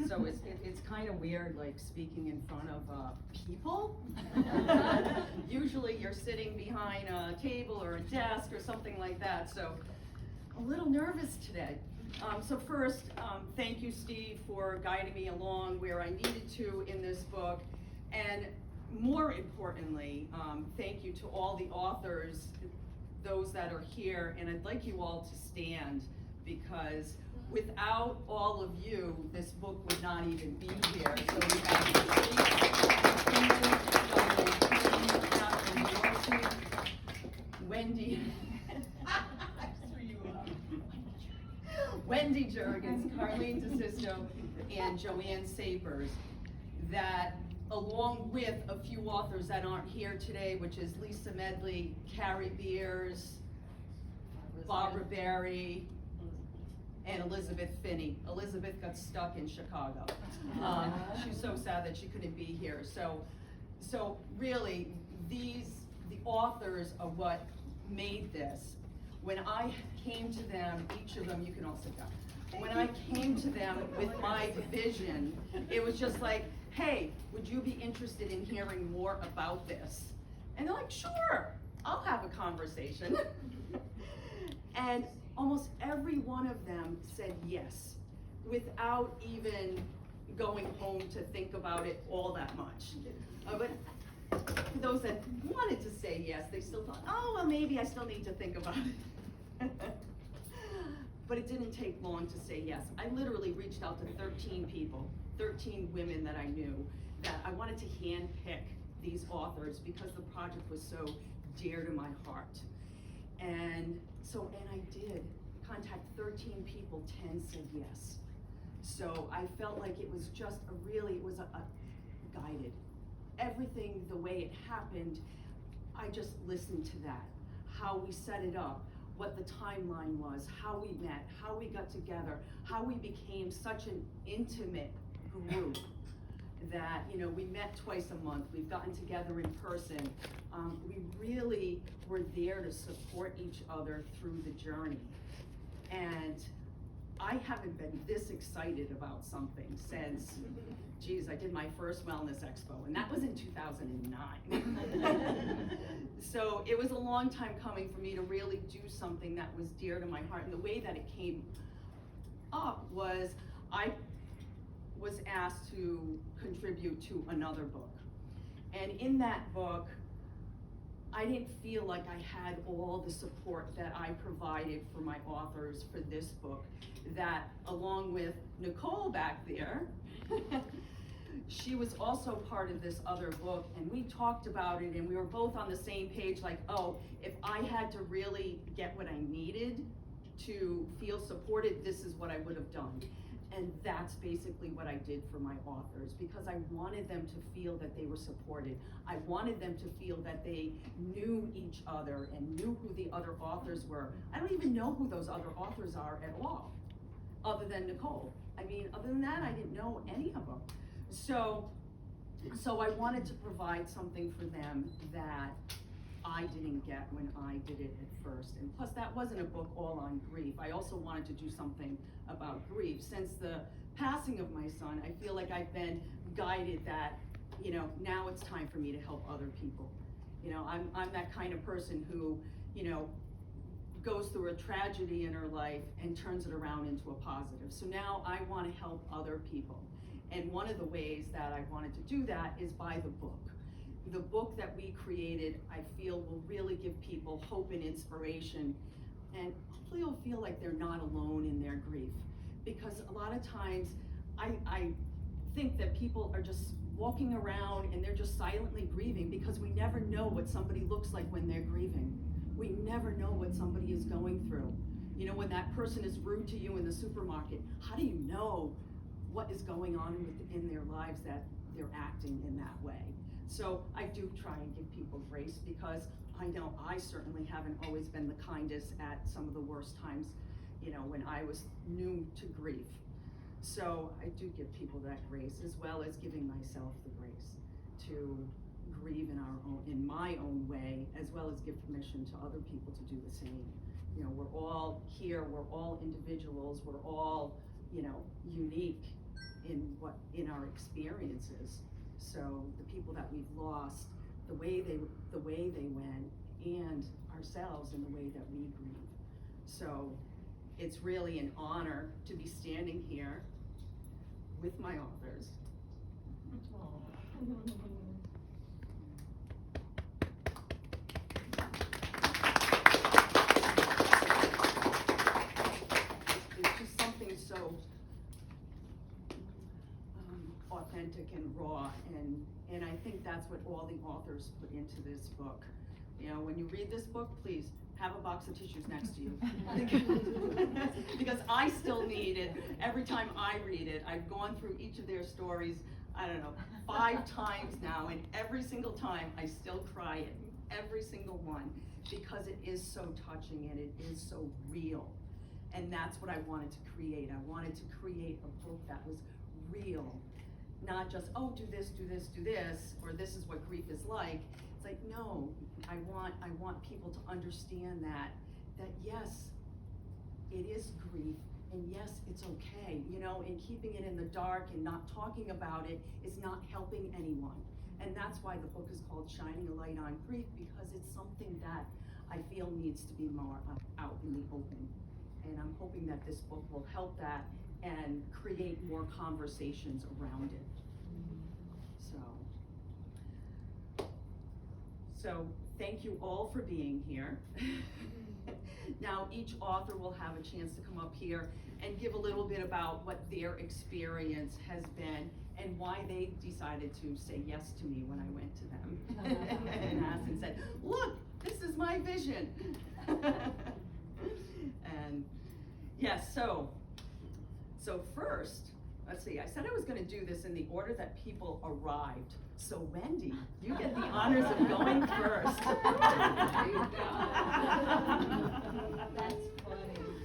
So it's kind of weird, like speaking in front of people. Usually you're sitting behind a table or a desk or something like that, so a little nervous today. So first, thank you, Steve, for guiding me along where I needed to in this book. And more importantly, thank you to all the authors, those that are here, and I'd like you all to stand, because without all of you, this book would not even be here. So we have Wendy, Wendy Jurgens, Carlene DeSisto, and Joanne Sapers, that along with a few authors that aren't here today, which is Lisa Medley, Carrie Beers, Barbara Berry, and Elizabeth Finney. Elizabeth got stuck in Chicago. She's so sad that she couldn't be here. So really, the authors are what made this. When I came to them, each of them, you can all sit down. When I came to them with my vision, it was just like, hey, would you be interested in hearing more about this? And they're like, sure, I'll have a conversation. And almost every one of them said yes, without even going home to think about it all that much. But for those that wanted to say yes, they still thought, oh, well, maybe I still need to think about it. But it didn't take long to say yes. I literally reached out to 13 people, 13 women that I knew, that I wanted to handpick these authors because the project was so dear to my heart. And I did contact 13 people, 10 said yes. So I felt like it was just it was a guided. Everything, the way it happened, I just listened to that. How we set it up, what the timeline was, how we met, how we got together, how we became such an intimate group that, we met twice a month, we've gotten together in person. We really were there to support each other through the journey. And I haven't been this excited about something since, geez, I did my first Wellness Expo, and that was in 2009. So it was a long time coming for me to really do something that was dear to my heart. And the way that it came up was I was asked to contribute to another book. And in that book, I didn't feel like I had all the support that I provided for my authors for this book, that along with Nicole back there, she was also part of this other book, and we talked about it, and we were both on the same page, like, oh, if I had to really get what I needed to feel supported, this is what I would have done. And that's basically what I did for my authors, because I wanted them to feel that they were supported. I wanted them to feel that they knew each other and knew who the other authors were. I don't even know who those other authors are at all, other than Nicole. I mean, other than that, I didn't know any of them. So I wanted to provide something for them that I didn't get when I did it at first. And plus, that wasn't a book all on grief. I also wanted to do something about grief. Since the passing of my son, I feel like I've been guided that, now it's time for me to help other people. I'm that kind of person who, goes through a tragedy in her life and turns it around into a positive. So now I want to help other people. And one of the ways that I wanted to do that is by the book. The book that we created, I feel, will really give people hope and inspiration, and hopefully you'll feel like they're not alone in their grief. Because a lot of times, I think that people are just walking around and they're just silently grieving, because we never know what somebody looks like when they're grieving. We never know what somebody is going through. When that person is rude to you in the supermarket, how do you know what is going on in their lives that they're acting in that way? So I do try and give people grace, because I know I certainly haven't always been the kindest at some of the worst times, when I was new to grief. So I do give people that grace, as well as giving myself the grace to grieve in my own way, as well as give permission to other people to do the same. We're all here, we're all individuals, we're all, unique, in our experiences. So the people that we've lost, the way they went, and ourselves in the way that we grieve. So it's really an honor to be standing here with my authors. It's just something so authentic and raw, and I think that's what all the authors put into this book. You know, when you read this book, please have a box of tissues next to you. Because I still need it every time I read it. I've gone through each of their stories, I don't know, 5 times now, and every single time I still cry at every single one, because it is so touching and it is so real. And that's what I wanted to create. I wanted to create a book that was real. Not just, oh, do this, or this is what grief is like. It's like, no, I want people to understand that yes, it is grief, and yes, it's okay, you know, and keeping it in the dark and not talking about it is not helping anyone. And that's why the book is called Shining a Light on Grief, because it's something that I feel needs to be more out in the open. And I'm hoping that this book will help that and create more conversations around it. So thank you all for being here. Now each author will have a chance to come up here and give a little bit about what their experience has been and why they decided to say yes to me when I went to them and asked and said, look, this is my vision. And yes, so first, let's see, I said I was going to do this in the order that people arrived. So Wendy, you get the honors of going first.